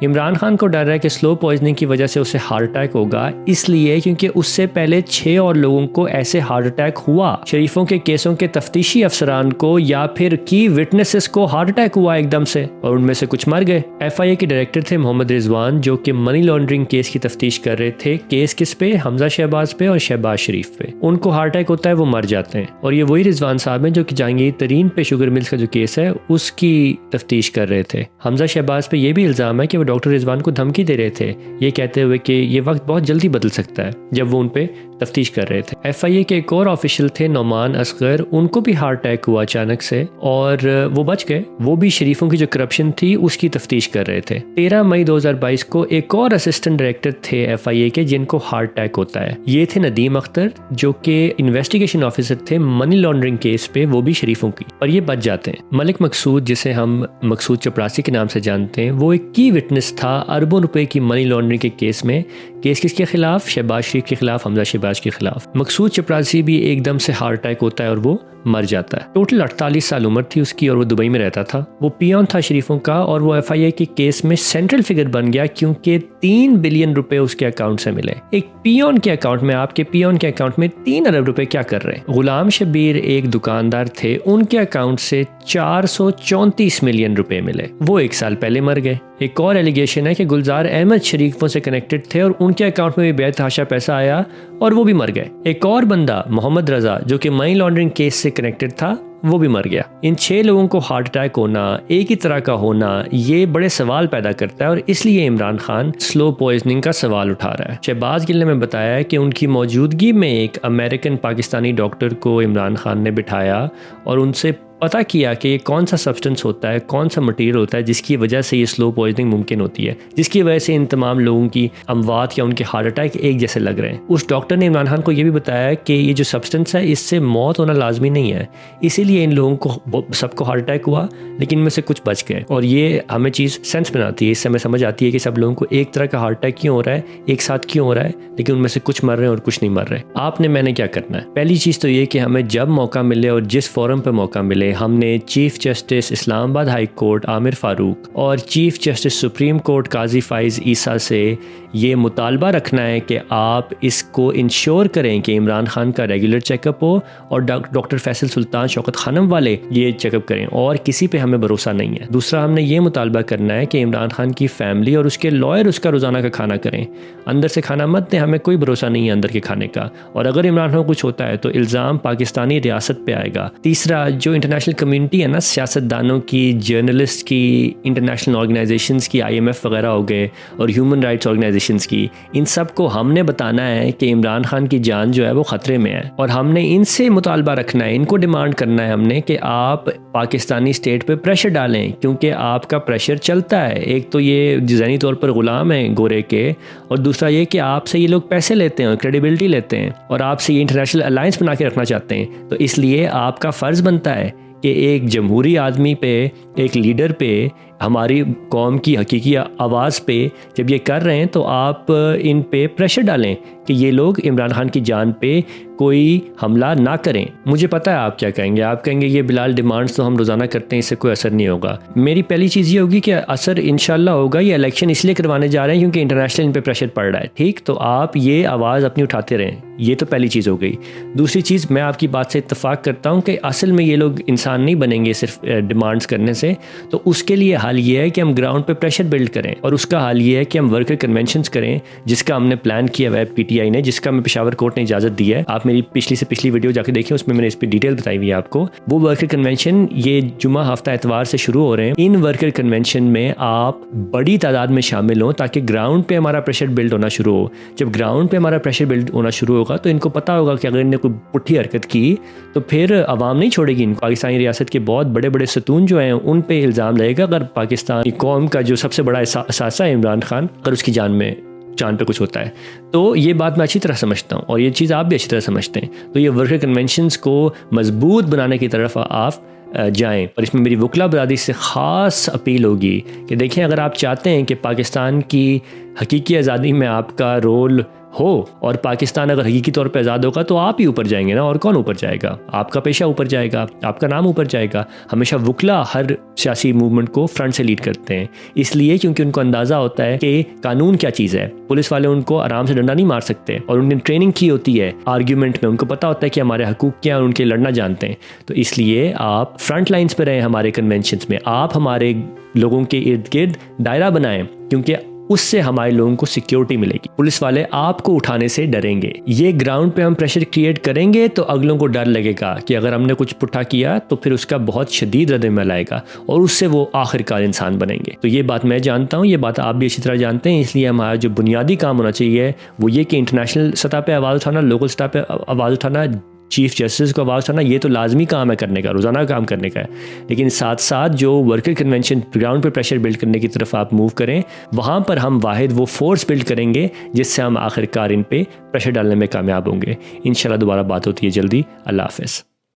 इमरान खान को डर है कि स्लो पॉइजनिंग की वजह से उसे हार्ट अटैक होगा, इसलिए क्योंकि उससे पहले 6 और लोगों को ऐसे हार्ट अटैक हुआ। शरीफों के केसों के तफ्तीशी अफसरान को या फिर की विटनेसेस को हार्ट अटैक हुआ एकदम से और उनमें से कुछ मर गए। FIA के डायरेक्टर थे मोहम्मद रिजवान, जो कि मनी लॉन्ड्रिंग केस की तफ्तीश कर रहे थे। केस किस पे? हमजा शहबाज पे और शहबाज शरीफ पे। उनको हार्ट अटैक होता है, वो मर जाते हैं। और ये वही रिजवान साहब हैं जो कि जहांगीर तरीन पे शुगर मिल्स का जो केस है उसकी तफ्तीश कर रहे थे। हमजा शहबाज पे ये भी इल्जाम है कि वो डॉक्टर रिजवान को धमकी दे रहे थे, ये कहते हुए कि ये वक्त बहुत जल्दी बदल सकता है, जब वो उन पे तफ्तीश कर रहे थे। FIA के एक और ऑफिशियल थे नौमान असगर, उनको भी हार्ट अटैक हुआ अचानक से और वो बच गए। वो भी शरीफों की जो करप्शन थी उसकी तफ्तीश कर रहे थे। 13 मई 2022 को एक और असिस्टेंट डायरेक्टर थे FIA के जिनको हार्ट अटैक होता है। ये थे नदीम अख्तर, जो कि इन्वेस्टिगेशन ऑफिसर थे मनी लॉन्ड्रिंग केस पे, वो भी शरीफों की, और ये बच जाते हैं। मलिक मकसूद, जिसे हम मकसूद चपरासी के नाम से जानते हैं, वो एक की विटनेस था अरबों रुपए की मनी लॉन्ड्रिंग के केस में। केस किसके खिलाफ? शहबाज शरीफ के खिलाफ, हमजा शहबाज के खिलाफ। मकसूद चपरासी भी एकदम से हार्ट अटैक होता है और वो मर जाता है। टोटल 48 साल उम्र थी उसकी और वो दुबई में रहता था। वो पियोन था शरीफों का और वो FIA के केस में सेंट्रल फिगर बन गया क्योंकि 3 बिलियन रुपए उसके अकाउंट से मिले। एक पियोन के अकाउंट में, आपके पियोन के अकाउंट में 3 अरब रुपए क्या कर रहे हैं? गुलाम शबीर एक दुकानदार थे, उनके अकाउंट से 434 मिलियन रुपए मिले। वो 1 साल पहले मर गए। एक और एलिगेशन है कि गुलजार अहमद शरीफों से कनेक्टेड थे और उनके अकाउंट में भी बेतहाशा पैसा आया और वो भी मर गए। एक और बंदा मोहम्मद रजा, जो कि मनी लॉन्ड्रिंग केस से कनेक्टेड था, वो भी मर गया। इन 6 लोगों को हार्ट अटैक होना, एक ही तरह का होना, ये बड़े सवाल पैदा करता है और इसलिए इमरान खान स्लो पॉइजनिंग का सवाल उठा रहा है। शहबाज गिल ने मैं बताया कि उनकी मौजूदगी में एक अमेरिकन पाकिस्तानी डॉक्टर को इमरान खान ने बिठाया और उनसे पता किया कि ये कौन सा सब्सटेंस होता है, कौन सा मटेरियल होता है जिसकी वजह से ये स्लो पॉइजनिंग मुमकिन होती है, जिसकी वजह से इन तमाम लोगों की अमवात या उनके हार्ट अटैक एक जैसे लग रहे हैं। उस डॉक्टर ने इमरान खान को ये भी बताया कि ये जो सब्सटेंस है इससे मौत होना लाजमी नहीं है, इसीलिए इन लोगों को सबको हार्ट अटैक हुआ लेकिन इनमें से कुछ बच गए। और ये हमें चीज़ सेंस बनाती है, इससे हमें समझ आती है कि सब लोगों को एक तरह का हार्ट अटैक क्यों हो रहा है, एक साथ क्यों हो रहा है, लेकिन उनमें से कुछ मर रहे हैं और कुछ नहीं मर रहे। आपने मैंने क्या करना है? पहली चीज़ तो ये कि हमें जब मौका मिले और जिस फोरम पर मौका मिले, हमने chief justice Islamabad high court Aamir Farooq और चीफ जस्टिस सुप्रीम कोर्ट काजी फाइज ईसा से ये मुतालबा रखना है कि आप इसको इंश्योर करें कि इमरान खान का रेगुलर चेकअप हो और डॉक्टर फैसल सुल्तान शौकत खानम वाले ये चेकअप करें, और किसी पे हमें भरोसा नहीं है। दूसरा, हमने ये मुतालबा करना है कि इमरान खान की फैमिली और उसके लॉयर उसका रोज़ाना का खाना करें। अंदर से खाना मत दें, हमें कोई भरोसा नहीं है अंदर के खाने का, और अगर इमरान खान कुछ होता है तो इल्ज़ाम पाकिस्तानी रियासत पे आएगा। तीसरा, जो इंटरनेशनल कम्युनिटी है ना, सियासतदानों की, जर्नलिस्ट की, इंटरनेशनल ऑर्गेनाइजेशंस की, IMF वगैरह हो गए, और ह्यूमन राइट्स ऑर्गेनाइजेशंस की, इन सब को हमने बताना है कि इमरान खान की जान जो है वो ख़तरे में है, और हमने इनसे मुतालबा रखना है, इनको डिमांड करना है हमने कि आप पाकिस्तानी स्टेट पे प्रेशर डालें, क्योंकि आपका प्रेशर चलता है। एक तो ये ज़हनी तौर पर ग़ुलाम है गोरे के, और दूसरा ये कि आपसे ये लोग पैसे लेते हैं और क्रेडिबिलिटी लेते हैं और आपसे ये इंटरनेशनल अलायंस बना के रखना चाहते हैं। तो इसलिए आपका फ़र्ज़ बनता है कि एक जमहूरी आदमी पे, एक लीडर पे, हमारी कौम की हकीकी आवाज़ पे जब ये कर रहे हैं तो आप इन पे प्रेशर डालें कि ये लोग इमरान खान की जान पे कोई हमला ना करें। मुझे पता है आप क्या कहेंगे, आप कहेंगे ये बिलाल डिमांड्स तो हम रोज़ाना करते हैं, इससे कोई असर नहीं होगा। मेरी पहली चीज़ ये होगी कि असर इंशाल्लाह होगा। ये इलेक्शन इसलिए करवाने जा रहे हैं क्योंकि इंटरनेशनल इन पे प्रेशर पड़ रहा है, ठीक? तो आप ये आवाज़ अपनी उठाते रहें, ये तो पहली चीज़ हो गई। दूसरी चीज़, मैं आपकी बात से इत्तफाक करता हूँ कि असल में ये लोग इंसान नहीं बनेंगे सिर्फ डिमांड्स करने से। तो उसके लिए हल ये है कि हम ग्राउंड पे प्रेशर बिल्ड करें, और उसका हल ये है कि हम वर्कर कन्वेंशंस करें, जिसका हमने प्लान किया हुआ है PTI ने, जिसका मैं पेशावर कोर्ट ने इजाज़त दी है। आप मेरी पिछली से पिछली वीडियो जाके देखें, उसमें मैंने इस पर डिटेल बताई हुई है आपको। वो वर्कर कन्वेंशन ये जुमा हफ्ता एतवार से शुरू हो रहे हैं। इन वर्कर कन्वेंशन में आप बड़ी तादाद में शामिल हों ताकि ग्राउंड पे हमारा प्रेशर बिल्ड होना शुरू हो। जब ग्राउंड पे हमारा प्रेशर बिल्ड होना शुरू होगा तो इनको पता होगा कि अगर इन्हें कोई पुट्ठी हरकत की तो फिर आवाम नहीं छोड़ेगी इनको। पाकिस्तानी रियासत के बहुत बड़े बड़े सतून जो हैं उन पे इल्ज़ाम लगेगा अगर पाकिस्तान की कौम का जो सबसे बड़ा असासा है इमरान खान, अगर उसकी जान पे कुछ होता है। तो ये बात मैं अच्छी तरह समझता हूँ और ये चीज़ आप भी अच्छी तरह समझते हैं। तो ये वर्कर कन्वेंशंस को मजबूत बनाने की तरफ आप जाएं, और इसमें मेरी वकला बरादरी से ख़ास अपील होगी कि देखें, अगर आप चाहते हैं कि पाकिस्तान की हकीकी आज़ादी में आपका रोल हो और पाकिस्तान अगर हकीकी तौर पर आज़ाद होगा तो आप ही ऊपर जाएंगे ना, और कौन ऊपर जाएगा? आपका पेशा ऊपर जाएगा, आपका नाम ऊपर जाएगा। हमेशा वकला हर सियासी मूवमेंट को फ्रंट से लीड करते हैं, इसलिए क्योंकि उनको अंदाज़ा होता है कि कानून क्या चीज़ है। पुलिस वाले उनको आराम से डंडा नहीं मार सकते, और उन्होंने ट्रेनिंग की होती है आर्ग्यूमेंट में, उनको पता होता है कि हमारे हकूक़ क्या है, उनके लड़ना जानते हैं। तो इसलिए आप फ्रंट लाइन्स पर रहें हमारे कन्वेंशंस में, आप हमारे लोगों के इर्द गिर्द दायरा बनाएं, क्योंकि उससे हमारे लोगों को सिक्योरिटी मिलेगी। पुलिस वाले आपको उठाने से डरेंगे। ये ग्राउंड पे हम प्रेशर क्रिएट करेंगे तो अगलों को डर लगेगा कि अगर हमने कुछ पुट्ठा किया तो फिर उसका बहुत शदीद रद्द-ए-अमल आएगा और उससे वो आखिरकार इंसान बनेंगे। तो ये बात मैं जानता हूँ, ये बात आप भी इसी तरह जानते हैं। इसलिए हमारा जो बुनियादी काम होना चाहिए वो ये कि इंटरनेशनल सतह पर आवाज़ उठाना, लोकल सतह पर आवाज़ उठाना, चीफ जस्टिस को आवाज़ उठाना, ये तो लाजमी काम है करने का, रोज़ाना काम करने का है। लेकिन साथ साथ जो वर्कर कन्वेंशन ग्राउंड पर प्रेशर बिल्ड करने की तरफ आप मूव करें, वहाँ पर हम वाहिद वो फोर्स बिल्ड करेंगे जिससे हम आखिरकार इन पे प्रेशर डालने में कामयाब होंगे। इंशाल्लाह दोबारा बात होती है जल्दी। अल्लाह हाफ़िज़।